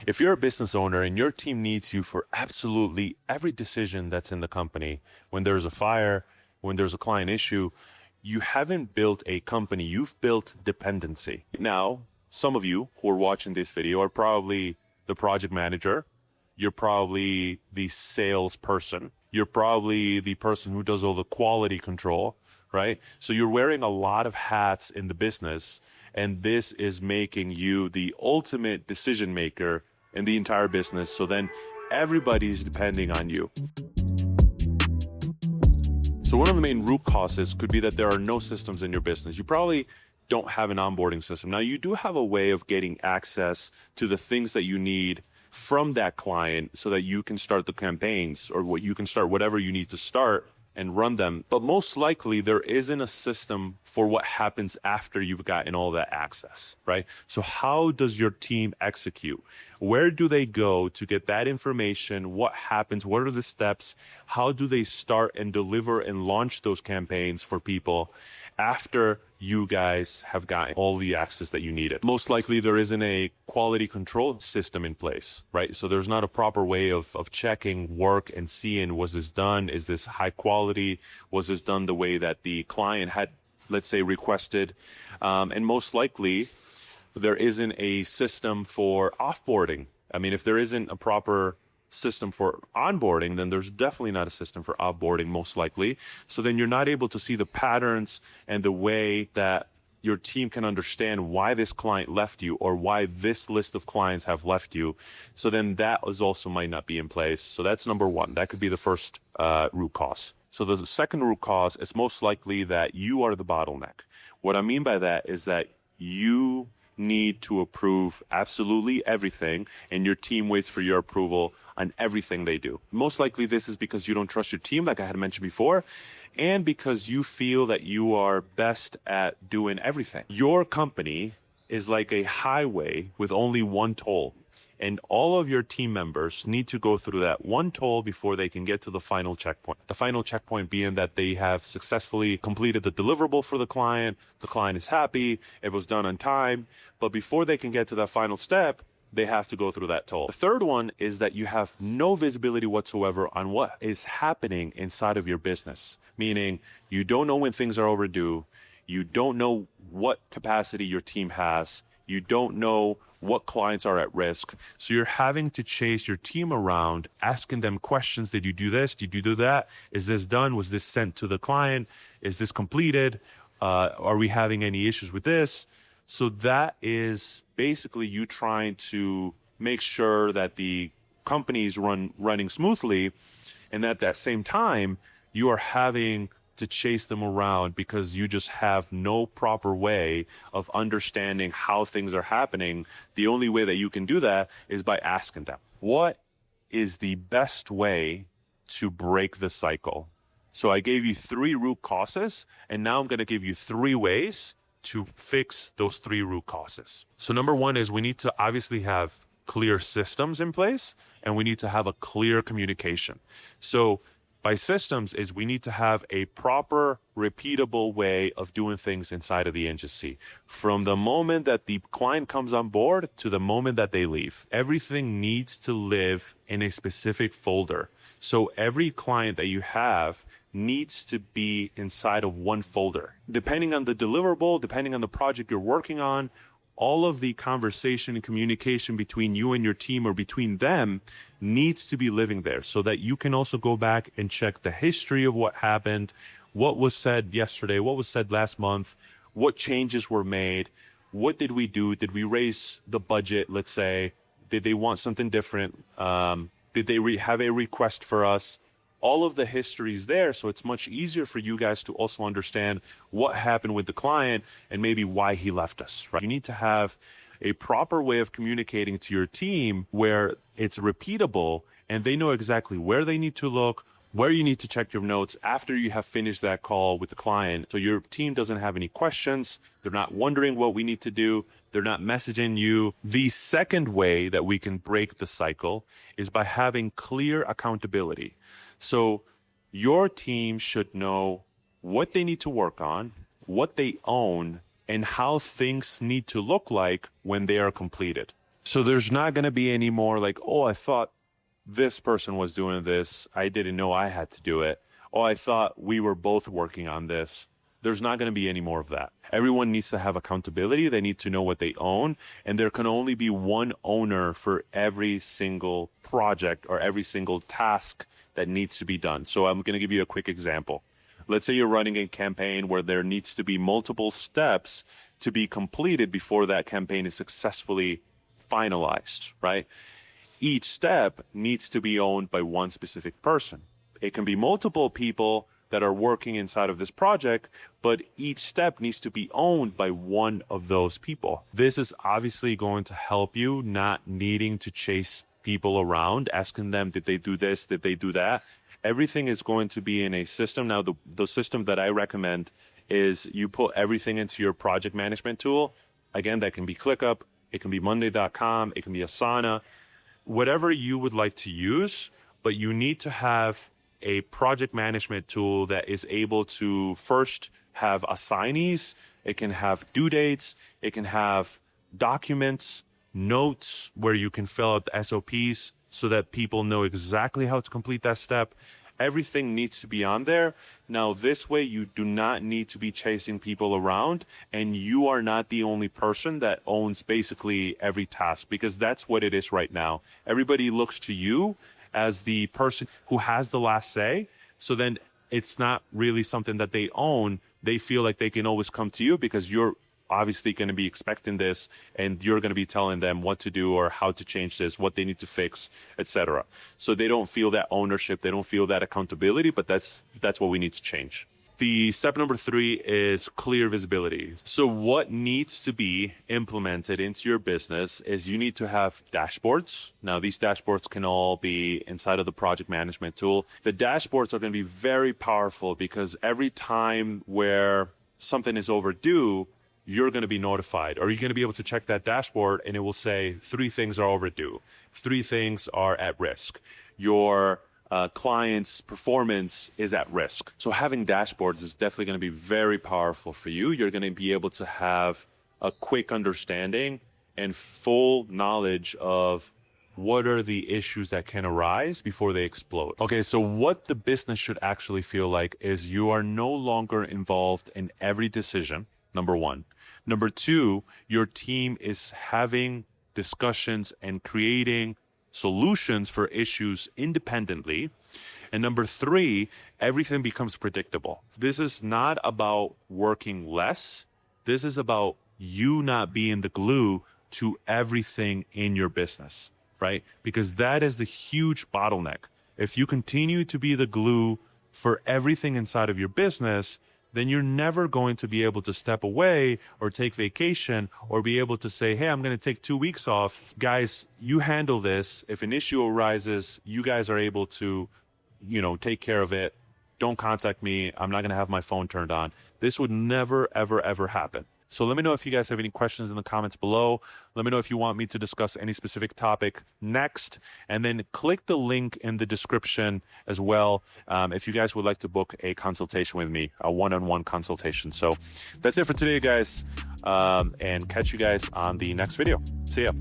If you're a business owner and your team needs you for absolutely every decision that's in the company, when there's a fire, when there's a client issue, you haven't built a company, you've built dependency. Now, some of you who are watching this video are probably the project manager, you're probably the salesperson, you're probably the person who does all the quality control, right? So you're wearing a lot of hats in the business, and this is making you the ultimate decision maker in the entire business. So then everybody's depending on you. So one of the main root causes could be that there are no systems in your business. You probably don't have an onboarding system. Now, you do have a way of getting access to the things that you need from that client so that you can start the campaigns, or what you can start whatever you need to start and run them. But most likely there isn't a system for what happens after you've gotten all that access, right? So how does your team execute? Where do they go to get that information? What happens? What are the steps? How do they start and deliver and launch those campaigns for people after you guys have gotten all the access that you needed? Most likely there isn't a quality control system in place, right? So there's not a proper way of checking work and seeing, was this done? Is this high quality? Was this done the way that the client had, let's say, requested? And most likely there isn't a system for offboarding. I mean, if there isn't a proper system for onboarding, then there's definitely not a system for offboarding, most likely. So then you're not able to see the patterns and the way that your team can understand why this client left you, or why this list of clients have left you. So then that is also might not be in place. So that's number one. That could be the first root cause. So the second root cause is most likely that you are the bottleneck. What I mean by that is that you need to approve absolutely everything, and your team waits for your approval on everything they do. Most likely this is because you don't trust your team, like I had mentioned before, and because you feel that you are best at doing everything. Your company is like a highway with only one toll, and all of your team members need to go through that one toll before they can get to the final checkpoint. The final checkpoint being that they have successfully completed the deliverable for the client is happy, it was done on time, but before they can get to that final step, they have to go through that toll. The third one is that you have no visibility whatsoever on what is happening inside of your business, meaning you don't know when things are overdue, you don't know what capacity your team has, you don't know what clients are at risk. So you're having to chase your team around, asking them questions. Did you do this? Did you do that? Is this done? Was this sent to the client? Is this completed? Are we having any issues with this? So that is basically you trying to make sure that the company is running smoothly. And at that same time, you are having to chase them around because you just have no proper way of understanding how things are happening. The only way that you can do that is by asking them, what is the best way to break the cycle? So I gave you 3 root causes, and now I'm going to give you 3 ways to fix those 3 root causes. So number 1 is we need to obviously have clear systems in place, and we need to have a clear communication. So by systems is we need to have a proper, repeatable way of doing things inside of the agency. From the moment that the client comes on board to the moment that they leave, everything needs to live in a specific folder. So every client that you have needs to be inside of one folder. Depending on the deliverable, depending on the project you're working on, all of the conversation and communication between you and your team, or between them, needs to be living there, so that you can also go back and check the history of what happened, what was said yesterday, what was said last month, what changes were made, what did we do, did we raise the budget, let's say, did they want something different, did they have a request for us? All of the history is there, so it's much easier for you guys to also understand what happened with the client and maybe why he left us, right? You need to have a proper way of communicating to your team where it's repeatable and they know exactly where they need to look, where you need to check your notes after you have finished that call with the client. So your team doesn't have any questions. They're not wondering what we need to do. They're not messaging you. The second way that we can break the cycle is by having clear accountability. So your team should know what they need to work on, what they own, and how things need to look like when they are completed. So there's not going to be any more like, oh, I thought this person was doing this. I didn't know I had to do it. Oh, I thought we were both working on this. There's not going to be any more of that. Everyone needs to have accountability. They need to know what they own. And there can only be one owner for every single project or every single task that needs to be done. So I'm going to give you a quick example. Let's say you're running a campaign where there needs to be multiple steps to be completed before that campaign is successfully finalized, right? Each step needs to be owned by one specific person. It can be multiple people that are working inside of this project, but each step needs to be owned by one of those people. This is obviously going to help you not needing to chase people around, asking them, did they do this? Did they do that? Everything is going to be in a system. Now, the system that I recommend is you put everything into your project management tool. Again, that can be ClickUp, it can be Monday.com, it can be Asana, whatever you would like to use, but you need to have a project management tool that is able to first have assignees, it can have due dates, it can have documents, notes where you can fill out the SOPs so that people know exactly how to complete that step. Everything needs to be on there. Now, this way you do not need to be chasing people around, and you are not the only person that owns basically every task, because that's what it is right now. Everybody looks to you as the person who has the last say. So then it's not really something that they own. They feel like they can always come to you because you're obviously going to be expecting this and you're going to be telling them what to do or how to change this, what they need to fix, etc. So they don't feel that ownership. They don't feel that accountability, but that's what we need to change. The step number 3 is clear visibility. So what needs to be implemented into your business is you need to have dashboards. Now, these dashboards can all be inside of the project management tool. The dashboards are going to be very powerful because every time where something is overdue, you're going to be notified, or you're going to be able to check that dashboard and it will say 3 things are overdue, 3 things are at risk. Your client's performance is at risk. So having dashboards is definitely going to be very powerful for you. You're going to be able to have a quick understanding and full knowledge of what are the issues that can arise before they explode. Okay, so what the business should actually feel like is you are no longer involved in every decision, number 1. Number 2, your team is having discussions and creating solutions for issues independently. And number 3, everything becomes predictable. This is not about working less. This is about you not being the glue to everything in your business, right? Because that is the huge bottleneck. If you continue to be the glue for everything inside of your business, then you're never going to be able to step away or take vacation or be able to say, hey, I'm going to take 2 weeks off. Guys, you handle this. If an issue arises, you guys are able to, take care of it. Don't contact me. I'm not going to have my phone turned on. This would never, ever, ever happen. So let me know if you guys have any questions in the comments below. Let me know if you want me to discuss any specific topic next. And then click the link in the description as well if you guys would like to book a consultation with me, a one-on-one consultation. So that's it for today, guys. And catch you guys on the next video. See ya.